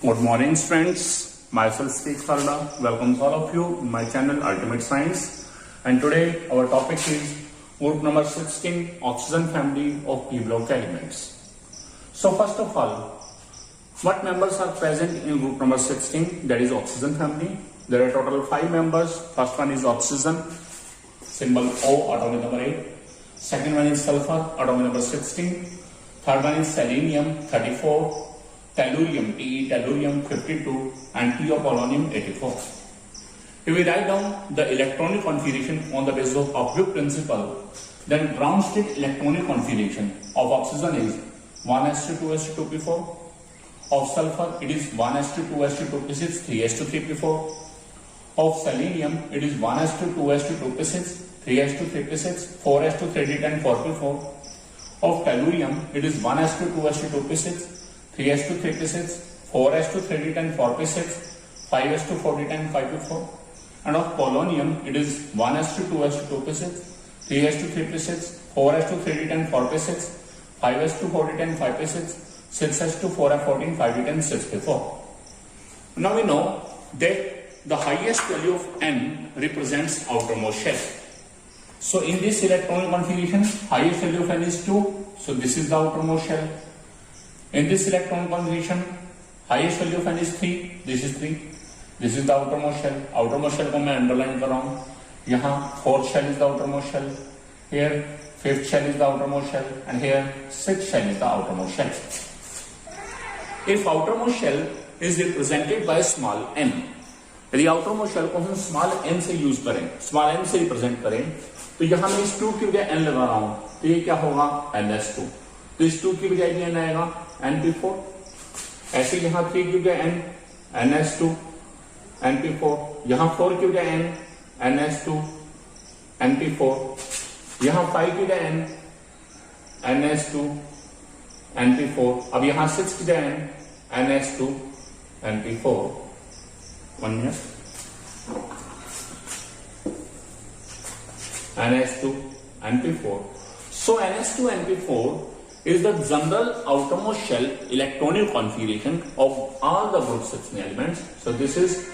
Good morning, friends. Myself Steve Sarda. Welcome all of you in my channel Ultimate Science. And today our topic is group number 16, oxygen family of P block elements. So first of all, what members are present in group number 16? That is oxygen family. There are total 5 members. First one is oxygen, symbol O, atomic number 8. Second one is sulfur, atomic number 16. Third one is selenium, 34. Tellurium, Te, tellurium 52 and T of polonium 84. If we write down the electronic configuration on the basis of Abbuch principle, then ground state electronic configuration of oxygen is 1s2 2s2 2p4. Of sulfur it is 1s2 2s2 2p6 3s2 3p4. Of selenium it is 1s2 2s2 2p6 3s2 3p6 4s2 3d10 4p4. Of tellurium it is 1s2 2s2 2p6 3s2 3p6, 4s2 3d10 4p6, 5s2 4d10 5p4, and of polonium it is 1s2 2s2 2p6, 3s2 3p6, 4s2 3d10 4p6, 5s2 4d10 5p6, 6s2 4f14 5d10 6p4. Now we know that the highest value of N represents outermost shell. So in this electronic configuration, highest value of N is 2. So this is the outermost shell. In this electron configuration, highest value of N is 3. This is 3. This is the outermost shell. Outermost shell को मैं underline कर रहा हूँ. यहाँ fourth shell is the outermost shell. Here fifth shell is the outermost shell, and here sixth shell is the outermost shell. If outermost shell is represented by small n, यदि outermost shell को हम small n से use करें, small n से represent करें, तो यहाँ मैं इस 2 की बजाय n लगा रहा हूँ, तो ये क्या होगा? ns2. तो इस 2 की बजाय n आएगा np4. ऐसे यहाँ 3 की बजाय n ns2 np4. यहाँ 4 की बजाय n ns2 np4. यहाँ 5 की बजाय n ns2 np4. अब यहाँ 6 की बजाय n ns2 np4. 1 minute. ns2 np4. So ns2 np4 is the general outermost shell electronic configuration of all the group 16 elements. So this is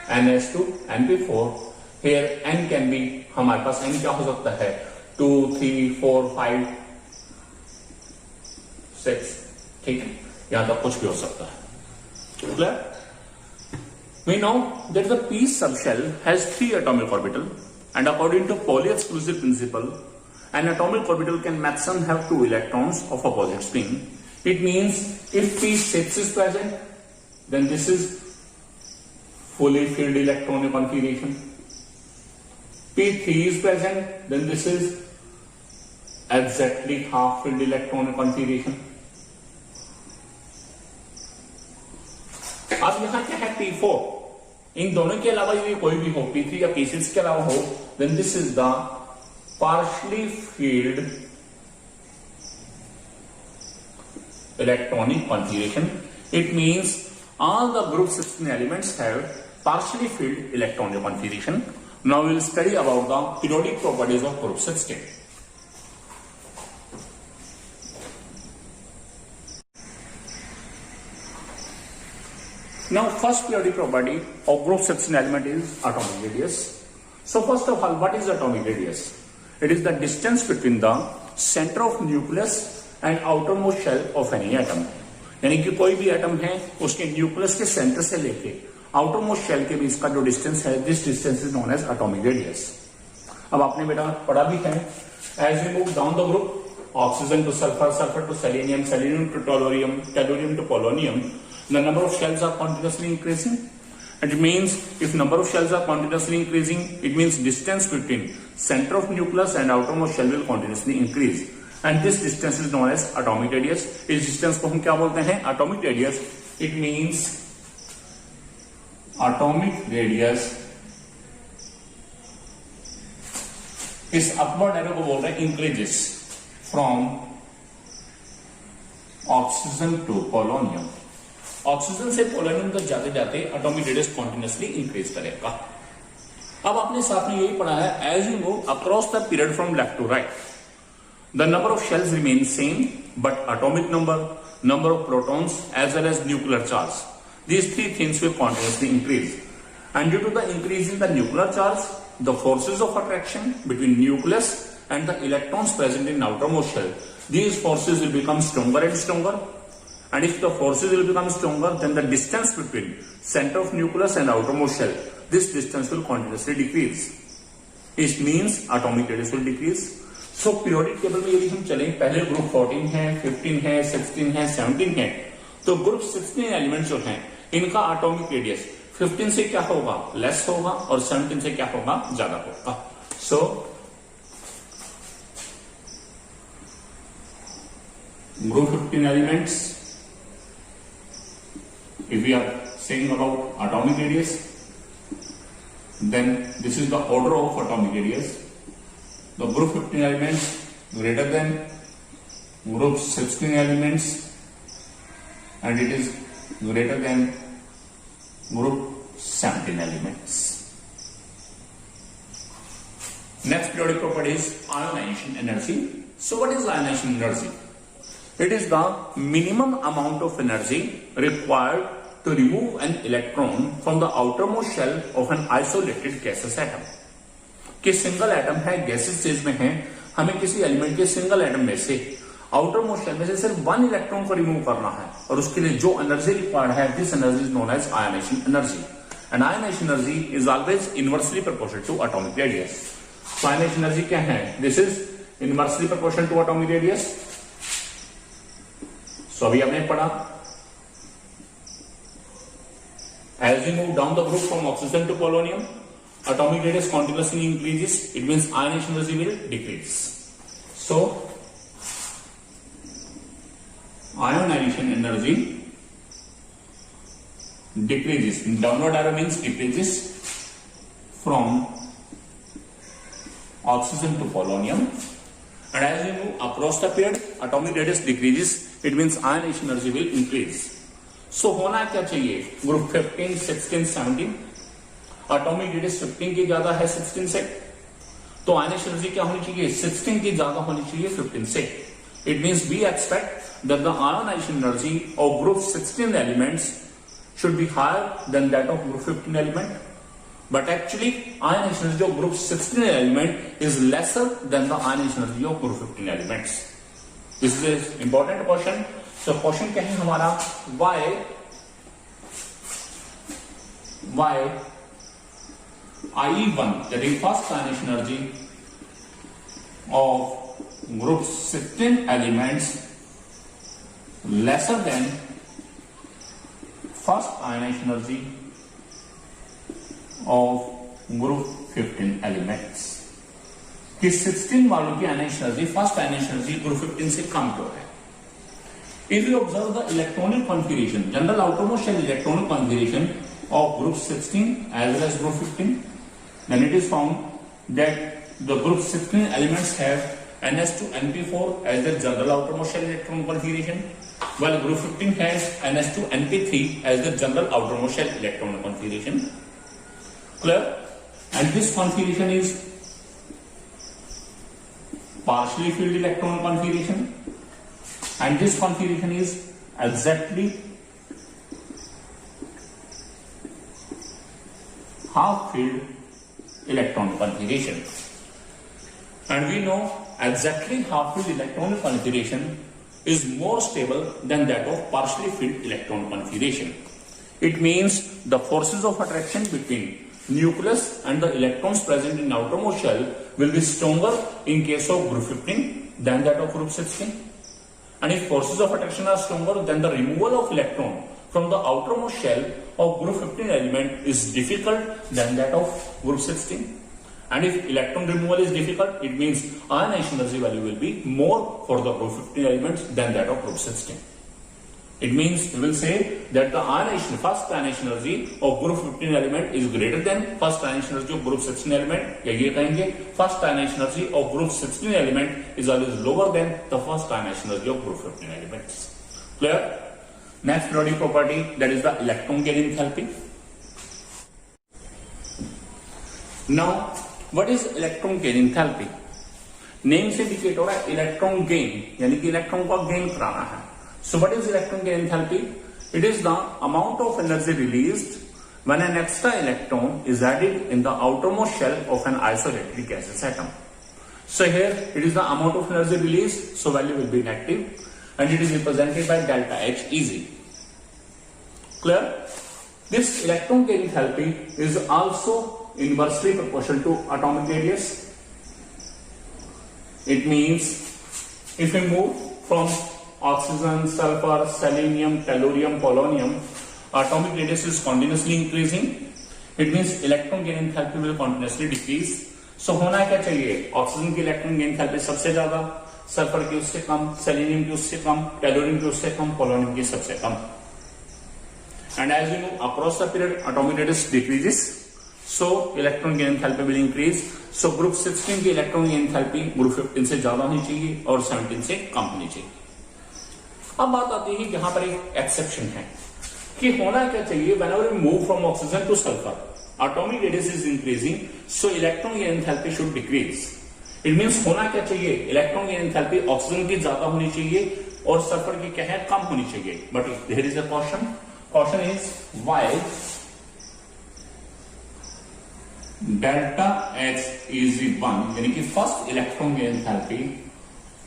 ns2 np4. Here n can be, हमारे पास n क्या हो सकता है? 2 3 4 5 6. ठीक है, यहां तक कुछ भी हो सकता है. Clear? We know that the p subshell has 3 atomic orbital, and according to Pauli exclusive principle, an atomic orbital can maximum have 2 electrons of opposite spin. It means if P6 is present, then this is fully filled electronic configuration. P3 is present, then this is exactly half filled electronic configuration. अब यहाँ क्या है? P4. इन दोनों के अलावा यदि कोई भी हो, P3 या P6 के अलावा हो, then this is the partially filled electronic configuration. It means all the group 16 elements have partially filled electronic configuration. Now we will study about the periodic properties of group 16. Now first periodic property of group 16 element is atomic radius. So first of all, what is atomic radius? It is the distance between the center of nucleus and outermost shell of any atom. यानी कि कोई भी atom है, उसके nucleus के centre से लेके outermost shell के बीच का जो डिस्टेंस है, this distance is known as atomic radius. अब आपने बेटा पढ़ा भी है, as we move down the group, oxygen to sulphur, sulphur to selenium, selenium to tellurium, tellurium to polonium, the number of shells are continuously increasing. It means if number of shells are continuously increasing, it means distance between center of nucleus and outermost shell will continuously increase, and this distance is known as atomic radius. इस distance को हम क्या बोलते हैं? Atomic radius. It means atomic radius इस upward arrow को बोल रहे हैं increases from oxygen to polonium. Oxygen से पोलोनियम तक जाते जाते एटॉमिक रेडियस कंटिन्यूअसली इंक्रीज करेगा. अब आपने साथ में यही पढ़ा है, as you move across the period from left to right, the number of shells remain same, but atomic number of protons as well as nuclear charge, These three things will continuously increase. And due to the increase in the nuclear charge, the forces of attraction between nucleus and the electrons present in outermost shell, these forces will become stronger and stronger. And if the forces will become stronger, then the distance between center of nucleus and outermost shell, this distance will continuously decrease. It means atomic radius will decrease. So periodic table में यदि हम चलें, पहले group 14 है, 15 है, 16 है, 17 है, तो ग्रुप 16 एलिमेंट्स जो हैं, इनका एटॉमिक रेडियस 15 से क्या होगा, लेस होगा, और 17 से क्या होगा, ज्यादा होगा. सो group 15 elements, if we are saying about atomic radius, then this is the order of atomic radius. The group 15 elements greater than group 16 elements, and it is greater than group 17 elements. Next periodic property is ionization energy. So what is ionization energy? It is the minimum amount of energy required to remove an electron from the outermost shell of an isolated gaseous atom. कि single atom है, gases stage में है, हमें किसी element के single atom में से outermost shell में से सिर्फ वन इलेक्ट्रॉन को रिमूव करना है, और उसके लिए जो एनर्जी रिक्वायर्ड है, this energy is known as ionisation energy. And ionisation energy is always inversely proportional to atomic radius. So ionisation energy क्या है? This is inversely proportional to atomic radius. So अभी आपने पढ़ा, as we move down the group from oxygen to polonium, atomic radius continuously increases. It means ionization energy will decrease. So ionization energy decreases. Downward arrow means decreases from oxygen to polonium. And as we move across the period, atomic radius decreases. It means ionization energy will increase. So होना क्या चाहिए? Group 15, 16, 17, atomic radius 15 की ज्यादा है 16 से, तो ionization energy क्या होनी चाहिए? 16 की ज्यादा होनी चाहिए 15 से. It means we expect that the ionisation energy of group 16 elements should be higher than that of group 15 element, but actually ionisation energy of group 16 element is lesser than the ionisation energy of group 15 elements. This is important question. तो question क्या है हमारा? why IE1, that is first ionization energy of group 16 elements lesser than first ionization energy of group 15 elements. कि 16 वालों की ionisation energy first ionisation energy group 15 से कम क्यों है? If you observe the electronic configuration, general outermost shell electronic configuration of group 16 as well as group 15, then it is found that the group 16 elements have NS2 NP4 as their general outermost shell electronic configuration, while group 15 has NS2 NP3 as their general outermost shell electronic configuration. Clear? And this configuration is partially filled electron configuration. And this configuration is exactly half-filled electron configuration. And we know exactly half-filled electron configuration is more stable than that of partially filled electron configuration. It means the forces of attraction between nucleus and the electrons present in outermost shell will be stronger in case of group 15 than that of group 16. And if forces of attraction are stronger, then the removal of electron from the outermost shell of group 15 element is difficult than that of group 16. And if electron removal is difficult, it means ionization energy value will be more for the group 15 elements than that of group 16. It means we will say that the first ionization energy of group 15 element is greater than first ionization energy of group 16 element. या ये कहेंगे first ionization energy of group 16 element is always lower than the first ionization energy of group 15 elements. Clear? Next periodic property, that is the electron gain enthalpy. Now, what is electron gain enthalpy? Name से indicate हो रहा है electron gain, यानी कि electron को gain कराना है. So what is electron gain enthalpy? It is the amount of energy released when an extra electron is added in the outermost shell of an isolated gaseous atom. So here it is the amount of energy released, so value will be negative, and it is represented by delta H Eg. Clear? This electron gain enthalpy is also inversely proportional to atomic radius. It means if we move from oxygen, sulfur, selenium, tellurium, polonium, atomic radius is continuously increasing. It means electron gain enthalpy will continuously decrease. So होना क्या चाहिए? Oxygen की electron gain enthalpy सबसे ज्यादा, sulphur की उससे कम, selenium की उससे कम, टेलोरियम की उससे कम, पोलोनियम की सबसे कम. And as you move across the period, atomic radius decreases, so electron gain enthalpy will increase. So group 16 की इलेक्ट्रॉन गेन एंथैल्पी ग्रुप 15 से ज्यादा होनी चाहिए और 17 से कम होनी चाहिए. अब बात आती है कि यहाँ पर एक एक्सेप्शन है कि होना क्या चाहिए. whenever we move from oxygen to sulfur, atomic radius is increasing, so electron gain enthalpy should decrease. It means होना क्या चाहिए? इलेक्ट्रॉन गेन एंथैल्पी ऑक्सीजन की ज्यादा होनी चाहिए और सल्फर की क्या है? कम होनी चाहिए. But there is a question. Question is why delta H is 1, यानी कि first electron gain enthalpy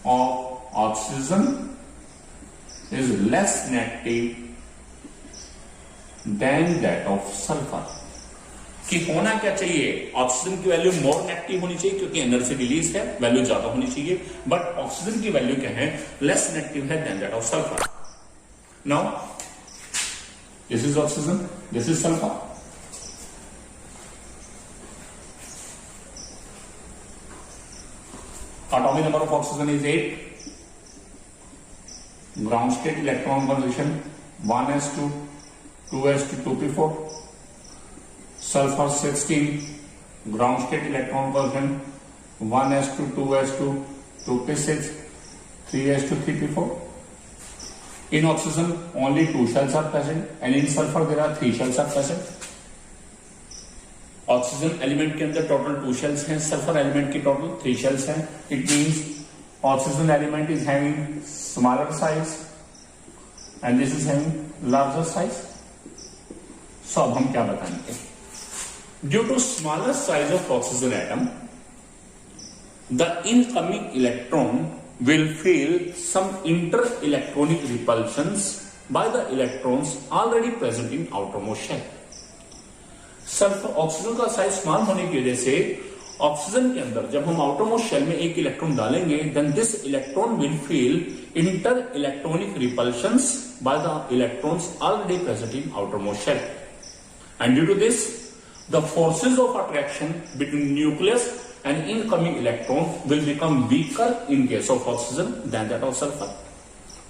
of oxygen is less negative than that of sulfur. कि होना क्या चाहिए? ऑक्सीजन की वैल्यू मोर नेगेटिव होनी चाहिए क्योंकि एनर्जी रिलीज है, वैल्यू ज्यादा होनी चाहिए. बट ऑक्सीजन की वैल्यू क्या है? लेस नेगेटिव है than that of sulphur. Now this is oxygen, this is sulphur. Atomic number of oxygen is 8. ground state electron configuration 1s2 2s2 2p4. sulfur 16, ground state electron configuration 1s2 2s2 2p6 3s2 3p4. in oxygen only 2 shells are present and in sulfur there are 3 shells are present. Oxygen element के अंदर total 2 shells हैं, sulphur element की total 3 shells हैं. It means oxygen element is having smaller size and this is having larger size. So अब हम क्या बताएंगे? Due to smaller size of oxygen atom, the incoming electron will feel some inter-electronic repulsions by the electrons already present in outermost shell. Sulphur oxygen का size small होने की वजह से oxygen के अंदर जब हम आउटरमोस्ट शेल में एक इलेक्ट्रॉन डालेंगे, then this electron will feel inter electronic repulsions by the electrons already present in outermost shell. And due to this the forces of attraction between nucleus and incoming electron will become weaker in case of oxygen than that of sulphur.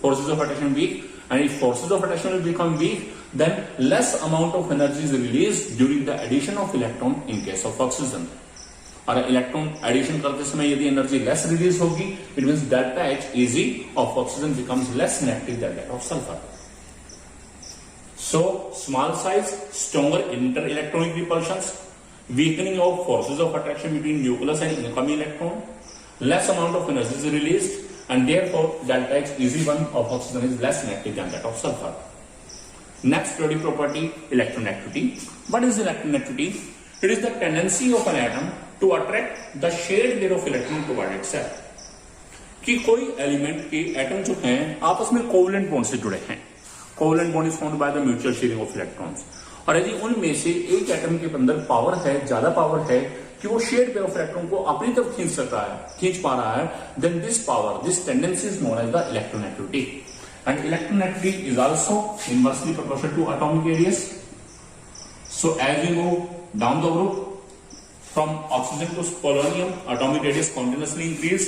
Forces of attraction weak, and if forces of attraction will become weak, then less amount of energy is released during the addition of electron in case of oxygen. और electron addition करते समय यदि एनर्जी less release होगी, इट मींस delta H Eg of oxygen becomes less negative than that of sulphur. So small size, stronger inter electronic repulsions, weakening of forces of attraction between nucleus and incoming electron, less amount of energy is released, and therefore delta H Eg1 of oxygen is less negative than that of sulfur. Next periodic property, electronegatividity. What is electronegatividity? It is the tendency of an atom to attract the shared pair of electron toward itself. कि कोई element के atom जो हैं आपस में covalent bond से जुड़े हैं. Covalent bond is found by the mutual sharing of electrons. और यदि उनमें से एक एटम के अंदर पावर है, ज्यादा पावर है कि वो शेयर्ड पेयर ऑफ इलेक्ट्रॉन को अपनी तरफ खींच पा रहा है, then this power, this tendency is known as the electronegativity. And electronegativity is also inversely proportional to atomic radius. So as you move down the group from oxygen to polonium, atomic radius continuously increase.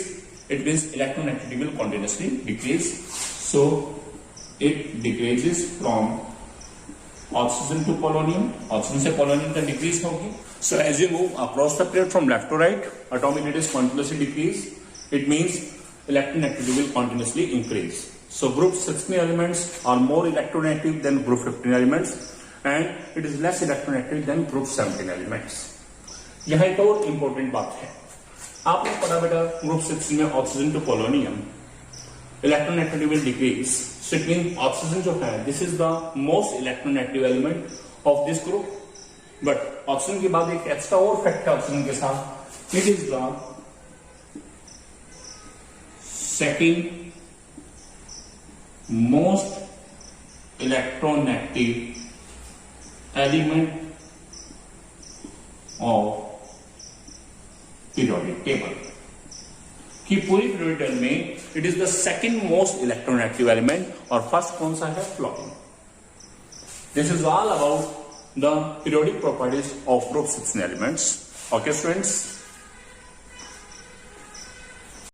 It means electronegativity will continuously decrease. So it decreases from oxygen to polonium. Oxygen से polonium का decrease होगी. So as you move across the period from left to right, atomic radius continuously decrease. It means electronegativity will continuously increase. So group 16 elements are more electronegative than group 15 elements, and it is less electronegative than group 17 elements. यहां एक और important बात है, आपने पढ़ा बेटा group 6 में oxygen to polonium electronegativity will decrease. So it means oxygen जो है, this is the most electronegative element of this group. But oxygen के बाद एक एक्स्ट्रा और फैक्ट है ऑक्सीजन के साथ, it is the second most electronegative element of periodic table. कि पूरी पीरियोडिक टेबल में it is the second most electronegative element और फर्स्ट कौन सा है? Fluorine. This is all about the periodic properties of group 16 elements. Okay students.